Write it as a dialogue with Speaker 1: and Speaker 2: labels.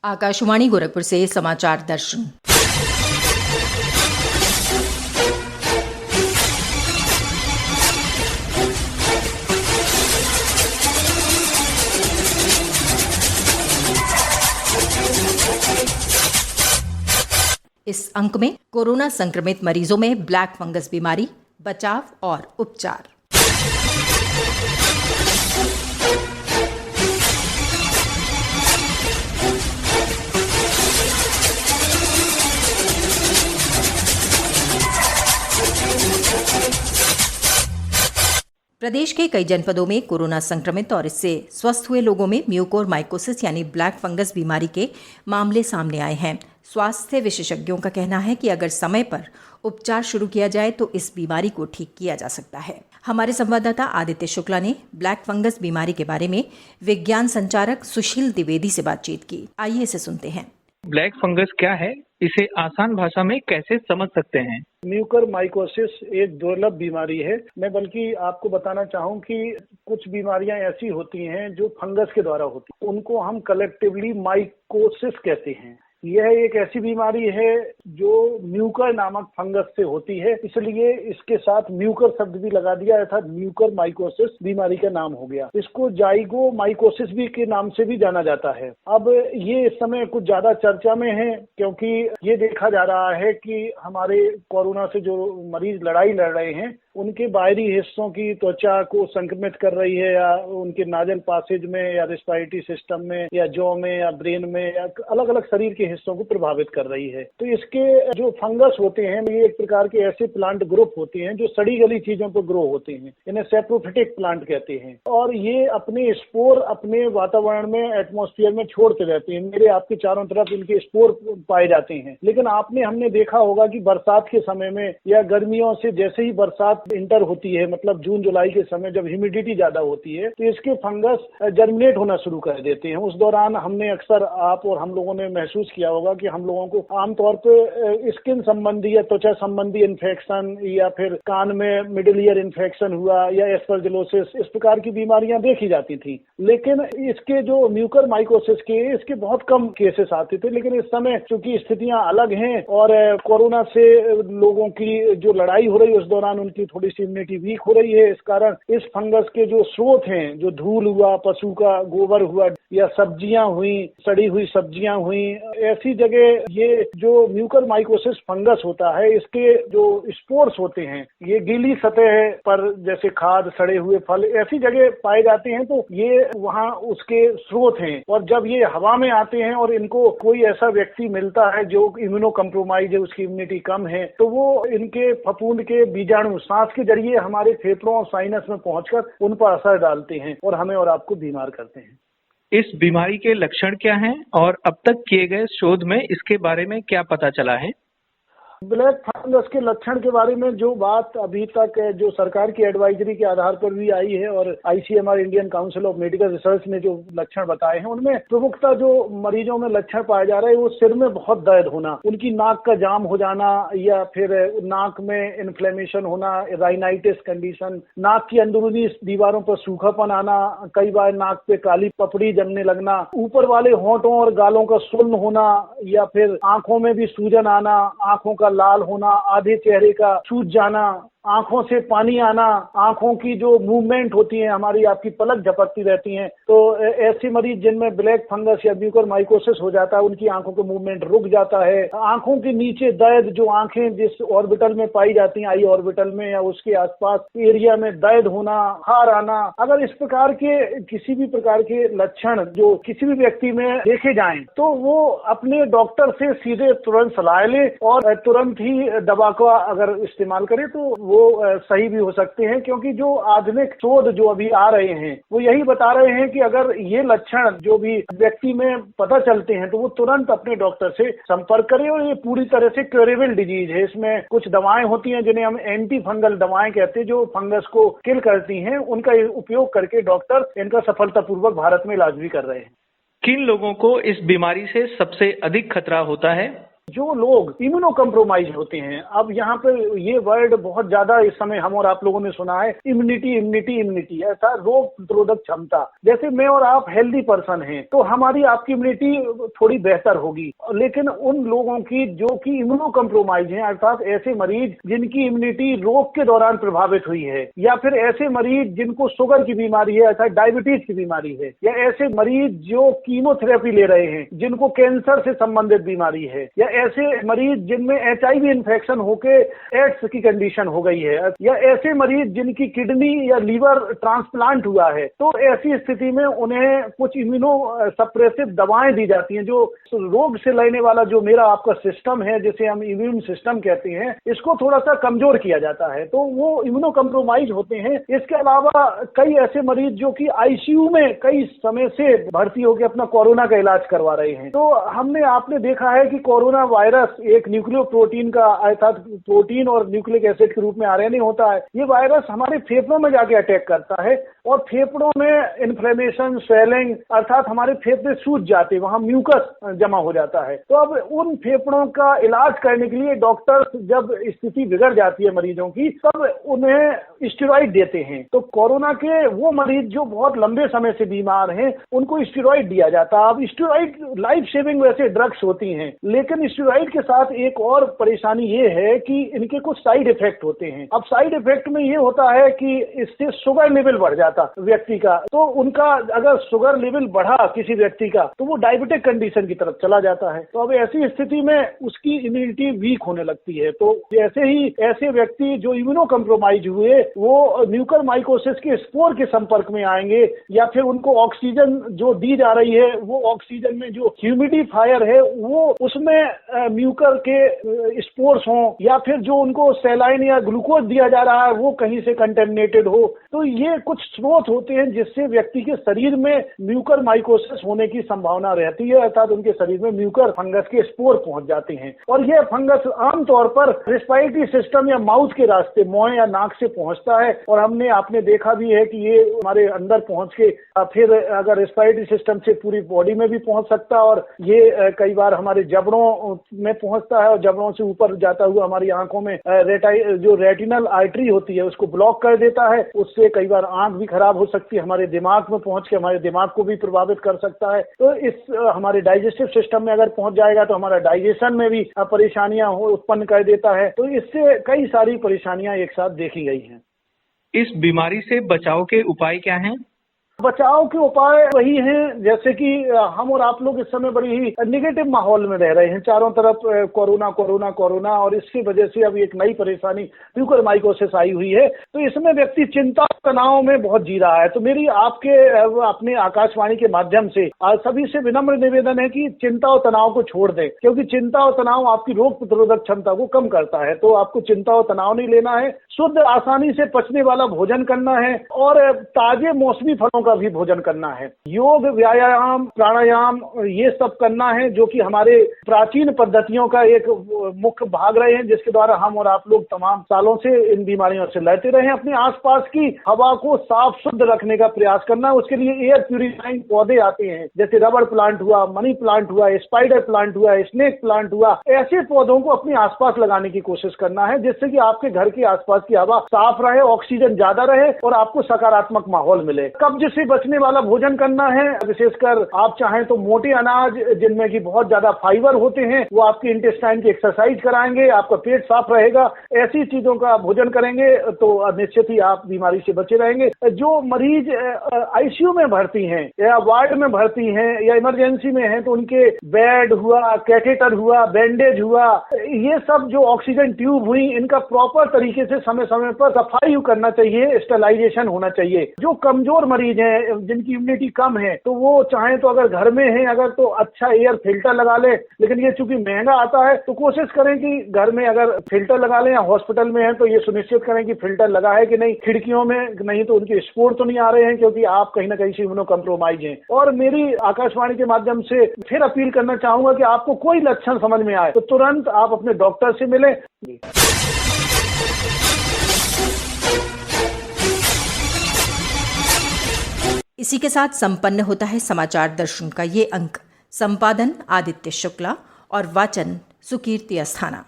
Speaker 1: आकाशवाणी गोरखपुर से समाचार दर्शन। इस अंक में कोरोना संक्रमित मरीजों में ब्लैक फंगस बीमारी, बचाव और उपचार। प्रदेश के कई जनपदों में कोरोना संक्रमित और इससे स्वस्थ हुए लोगों में म्यूकोरमाइकोसिस यानी ब्लैक फंगस बीमारी के मामले सामने आए हैं। स्वास्थ्य विशेषज्ञों का कहना है कि अगर समय पर उपचार शुरू किया जाए तो इस बीमारी को ठीक किया जा सकता है। हमारे संवाददाता आदित्य शुक्ला ने ब्लैक फंगस बीमारी के बारे में विज्ञान संचालक सुशील द्विवेदी से बातचीत की। आइए इसे सुनते हैं।
Speaker 2: ब्लैक फंगस क्या है, इसे आसान भाषा में कैसे समझ सकते हैं?
Speaker 3: म्यूकोरमाइकोसिस एक दुर्लभ बीमारी है। मैं बल्कि आपको बताना चाहूँ कि कुछ बीमारियां ऐसी होती हैं जो फंगस के द्वारा होती हैं, उनको हम कलेक्टिवली माइकोसिस कहते हैं। यह एक ऐसी बीमारी है जो म्यूकर नामक फंगस से होती है, इसलिए इसके साथ म्यूकर शब्द भी लगा दिया, अर्थात म्यूकोरमाइकोसिस बीमारी का नाम हो गया। इसको जाइगोमाइकोसिस भी के नाम से भी जाना जाता है। अब ये इस समय कुछ ज्यादा चर्चा में है क्योंकि ये देखा जा रहा है कि हमारे कोरोना से जो मरीज लड़ाई लड़ रहे हैं उनके बाहरी हिस्सों की त्वचा को संक्रमित कर रही है, या उनके नाजल पासेज में या रेस्पिरेटरी सिस्टम में या जॉ में या ब्रेन में या अलग अलग शरीर के हिस्सों को प्रभावित कर रही है। तो इसके जो फंगस होते हैं ये एक प्रकार के ऐसे प्लांट ग्रुप होते हैं जो सड़ी गली चीजों पर ग्रो होते हैं, इन्हें सैप्रोफिटिक प्लांट कहते हैं, और ये अपने स्पोर अपने वातावरण में एटमॉस्फेयर में छोड़ते रहते हैं। मेरे आपके चारों तरफ इनके स्पोर पाए जाते हैं। लेकिन हमने देखा होगा कि बरसात के समय में या गर्मियों से जैसे ही बरसात इंटर होती है, मतलब जून जुलाई के समय जब ह्यूमिडिटी ज्यादा होती है तो इसके फंगस जर्मिनेट होना शुरू कर देते हैं। उस दौरान हमने अक्सर आप और हम लोगों ने महसूस किया होगा कि हम लोगों को आमतौर पे स्किन संबंधी या त्वचा संबंधी इन्फेक्शन या फिर कान में मिडिल ईयर इन्फेक्शन हुआ या एस्परजिलोसिस, इस प्रकार की बीमारियां देखी जाती थी। लेकिन इसके जो म्यूकोरमाइकोसिस के इसके बहुत कम केसेस आते थे। लेकिन इस समय चूंकि स्थितियां अलग हैं और कोरोना से लोगों की जो लड़ाई हो रही है उस दौरान उनकी थोड़ी सी इम्यूनिटी वीक हो रही है, इस कारण इस फंगस के जो स्रोत हैं, जो धूल हुआ, पशु का गोबर हुआ या सब्जियां हुई, सड़ी हुई सब्जियां हुई, ऐसी जगह ये जो म्यूकोरमाइकोसिस फंगस होता है इसके जो स्पोर्स होते हैं ये गीली सतह पर जैसे खाद, सड़े हुए फल ऐसी जगह पाए जाते हैं, तो ये वहाँ उसके स्रोत हैं। और जब ये हवा में आते हैं और इनको कोई ऐसा व्यक्ति मिलता है जो इम्यूनो कम्प्रोमाइज है, उसकी इम्यूनिटी कम है, तो वो इनके फफूंद के बीजाणु सांस के जरिए हमारे फेफड़ों और साइनस में पहुंचकर उन पर असर डालते हैं और हमें और आपको बीमार करते हैं।
Speaker 2: इस बीमारी के लक्षण क्या हैं और अब तक किए गए शोध में इसके बारे में क्या पता चला है?
Speaker 3: ब्लैक फंगस के लक्षण के बारे में जो बात अभी तक जो सरकार की एडवाइजरी के आधार पर भी आई है और ICMR Indian council of medical research ने जो लक्षण बताए हैं उनमें प्रमुखता जो मरीजों में लक्षण पाया जा रहा है वो सिर में बहुत दर्द होना, उनकी नाक का जाम हो जाना या फिर नाक में इन्फ्लेमेशन होना, राइनाइटिस कंडीशन, नाक की अंदरूनी दीवारों पर सूखापन आना, कई बार नाक पे काली पपड़ी जमने लगना, ऊपर वाले होंठों और गालों का सुन्न होना या फिर आंखों में भी सूजन आना, आंखों का लाल होना, आधे चेहरे का सूज जाना, आंखों से पानी आना, आंखों की जो मूवमेंट होती है हमारी आपकी पलक झपकती रहती हैं। तो ऐसे मरीज जिनमें ब्लैक फंगस या म्यूकोरमाइकोसिस हो जाता है उनकी आंखों का मूवमेंट रुक जाता है। आंखों के नीचे दर्द, जो आंखें जिस ऑर्बिटल में पाई जाती हैं, आई ऑर्बिटल में या उसके आसपास एरिया में दर्द होना, खार आना, अगर इस प्रकार के किसी भी प्रकार के लक्षण जो किसी भी व्यक्ति में देखे जाएं तो वो अपने डॉक्टर से सीधे तुरंत सलाह ले और तुरंत ही दवा का अगर इस्तेमाल करे तो वो सही भी हो सकते हैं। क्योंकि जो आधुनिक शोध जो अभी आ रहे हैं वो यही बता रहे हैं कि अगर ये लक्षण जो भी व्यक्ति में पता चलते हैं तो वो तुरंत अपने डॉक्टर से संपर्क करे। और ये पूरी तरह से क्योरेबल डिजीज है। इसमें कुछ दवाएं होती हैं जिन्हें हम एंटी फंगल दवाएं कहते हैं जो फंगस को किल करती हैं, उनका उपयोग करके डॉक्टर इनका सफलतापूर्वक भारत में इलाज भी कर रहे हैं।
Speaker 2: किन लोगों को इस बीमारी से सबसे अधिक खतरा होता है?
Speaker 3: जो लोग इम्यूनो कम्प्रोमाइज होते हैं, अब यहाँ पे ये वर्ड बहुत ज्यादा इस समय हम और आप लोगों ने सुना है, इम्यूनिटी इम्यूनिटी इम्यूनिटी, ऐसा रोग प्रतिरोधक क्षमता। जैसे मैं और आप हेल्दी पर्सन हैं तो हमारी आपकी इम्यूनिटी थोड़ी बेहतर होगी, लेकिन उन लोगों की जो कि इम्यूनो कम्प्रोमाइज हैं, अर्थात ऐसे मरीज जिनकी इम्यूनिटी रोग के दौरान प्रभावित हुई है, या फिर ऐसे मरीज जिनको शुगर की बीमारी है अर्थात डायबिटीज की बीमारी है, या ऐसे मरीज जो कीमोथेरेपी ले रहे हैं जिनको कैंसर से संबंधित बीमारी है, या ऐसे मरीज जिनमें HIV इन्फेक्शन होके एड्स की कंडीशन हो गई है, या ऐसे मरीज जिनकी किडनी या लीवर ट्रांसप्लांट हुआ है, तो ऐसी स्थिति में उन्हें कुछ इम्यूनो सप्रेसिव दवाएं दी जाती हैं। जो रोग से लड़ने वाला जो मेरा आपका सिस्टम है, जिसे हम इम्यून सिस्टम कहते हैं, इसको थोड़ा सा कमजोर किया जाता है, तो वो इम्यूनो कम्प्रोमाइज होते हैं। इसके अलावा कई ऐसे मरीज जो कि ICU में कई समय से भर्ती होकर अपना कोरोना का इलाज करवा रहे हैं। तो आपने देखा है कि कोरोना वायरस एक न्यूक्लियोप्रोटीन का अर्थात प्रोटीन और न्यूक्लिक एसिड के रूप में RNA होता है। ये वायरस हमारे फेफड़ों में जाके अटैक करता है और फेफड़ों में इन्फ्लेमेशन, स्वेलिंग अर्थात हमारे फेफड़े सूज जाते हैं, वहां म्यूकस जमा हो जाता है। तो अब उन फेफड़ों का इलाज करने के लिए डॉक्टर जब स्थिति बिगड़ जाती है मरीजों की, तब उन्हें स्टेरॉइड देते हैं। तो कोरोना के वो मरीज जो बहुत लंबे समय से बीमार हैं, उनको स्टेरॉइड दिया जाता है। अब स्टेरॉइड लाइफ सेविंग वैसे ड्रग्स होती हैं, लेकिन स्टेरॉइड के साथ एक और परेशानी ये है कि इनके कुछ साइड इफेक्ट होते हैं। अब साइड इफेक्ट में ये होता है कि इससे शुगर लेवल बढ़ जाता व्यक्ति का, तो उनका अगर शुगर लेवल बढ़ा किसी व्यक्ति का तो वो डायबिटिक कंडीशन की तरफ चला जाता है। तो अब ऐसी स्थिति में उसकी इम्यूनिटी वीक होने लगती है। तो जैसे ही ऐसे व्यक्ति जो इम्यूनो कम्प्रोमाइज हुए वो म्यूकरमाइकोसिस के स्पोर के संपर्क में आएंगे, या फिर उनको ऑक्सीजन जो दी जा रही है वो ऑक्सीजन में जो ह्यूमिडिफायर है वो उसमें म्यूकर के स्पोर्स हों, या फिर जो उनको सैलाइन या ग्लूकोज दिया जा रहा है वो कहीं से कंटेमिनेटेड हो। तो ये कुछ स्रोत होते हैं जिससे व्यक्ति के शरीर में म्यूकरमाइकोसिस होने की संभावना रहती है, अर्थात उनके शरीर में म्यूकर फंगस के स्पोर पहुंच जाते हैं। और यह फंगस आमतौर पर रेस्पिरेटरी सिस्टम या माउथ के रास्ते, मुंह या नाक से पहुंचता है, और आपने देखा भी है कि ये हमारे अंदर पहुंच के फिर अगर रेस्पिरेटरी सिस्टम से पूरी बॉडी में भी पहुंच सकता है, और ये कई बार हमारे जबड़ों में पहुंचता है और जबड़ों से ऊपर जाता हुआ हमारी आंखों में जो रेटिनल आर्टरी होती है उसको ब्लॉक कर देता है। उससे कई बार आंख भी खराब हो सकती है, हमारे दिमाग में पहुंच के हमारे दिमाग को भी प्रभावित कर सकता है। तो इस हमारे डाइजेस्टिव सिस्टम में अगर पहुंच जाएगा तो हमारा डाइजेशन में भी परेशानियां उत्पन्न कर देता है। तो इससे कई सारी परेशानियां एक साथ देखी गई हैं।
Speaker 2: इस बीमारी से बचाव के उपाय क्या हैं?
Speaker 3: बचाव के उपाय वही हैं, जैसे कि हम और आप लोग इस समय बड़ी ही निगेटिव माहौल में रह रहे हैं, चारों तरफ कोरोना कोरोना कोरोना, और इसकी वजह से अब एक नई परेशानी म्यूकरमाइकोसिस आई हुई है। तो इसमें व्यक्ति चिंता तनाव में बहुत जी रहा है। तो मेरी आपके अपने आकाशवाणी के माध्यम से आज सभी से विनम्र निवेदन है कि चिंता और तनाव को छोड़ दें, क्योंकि चिंता और तनाव आपकी रोग प्रतिरोधक क्षमता को कम करता है। तो आपको चिंता और तनाव नहीं लेना है, शुद्ध आसानी से पचने वाला भोजन करना है, और ताजे मौसमी फलों का भी भोजन करना है। योग, व्यायाम, प्राणायाम ये सब करना है, जो कि हमारे प्राचीन पद्धतियों का एक मुख्य भाग रहे हैं, जिसके द्वारा हम और आप लोग तमाम सालों से इन बीमारियों से लड़ते रहे हैं। अपने आसपास की हवा को साफ शुद्ध रखने का प्रयास करना है। उसके लिए एयर प्यूरिफाइंग पौधे आते हैं, जैसे रबर प्लांट हुआ, मनी प्लांट हुआ, स्पाइडर प्लांट हुआ, स्नेक प्लांट हुआ। ऐसे पौधों को अपने आसपास लगाने की कोशिश करना है, जिससे कि आपके घर के आसपास की हवा साफ रहे, ऑक्सीजन ज्यादा रहे और आपको सकारात्मक माहौल मिले। कब्ज से बचने वाला भोजन करना है, विशेषकर आप चाहें तो मोटे अनाज जिनमें कि बहुत ज्यादा फाइबर होते हैं, वो आपके इंटेस्टाइन की एक्सरसाइज कराएंगे, आपका पेट साफ रहेगा। ऐसी चीजों का भोजन करेंगे तो निश्चित ही आप बीमारी से बचे रहेंगे। जो मरीज ICU में भर्ती हैं या वार्ड में भर्ती हैं या इमरजेंसी में हैं, तो उनके बेड हुआ, कैथेटर हुआ, बैंडेज हुआ, ये सब जो ऑक्सीजन ट्यूब हुई, इनका प्रॉपर तरीके से समय समय पर सफाई करना चाहिए, स्टेलाइजेशन होना चाहिए। जो कमजोर मरीज हैं, जिनकी इम्यूनिटी कम है, तो वो चाहे तो अगर घर में है अगर तो अच्छा एयर फिल्टर लगा ले, लेकिन ये चूंकि महंगा आता है तो कोशिश करें कि घर में अगर फिल्टर लगा लें, या हॉस्पिटल में है तो ये सुनिश्चित करें कि फिल्टर लगा है कि नहीं, खिड़कियों में नहीं तो उनके स्पोर तो नहीं आ रहे हैं, क्योंकि आप कहीं ना कहीं से इम्यूनो कम्प्रोमाइज हैं। और मेरी आकाशवाणी के माध्यम से फिर अपील करना चाहूंगा कि आपको कोई लक्षण समझ में आए तो तुरंत आप अपने डॉक्टर से मिलें।
Speaker 1: इसी के साथ संपन्न होता है समाचार दर्शन का ये अंक। संपादन आदित्य शुक्ला और वाचन सुकीर्ति अस्थाना।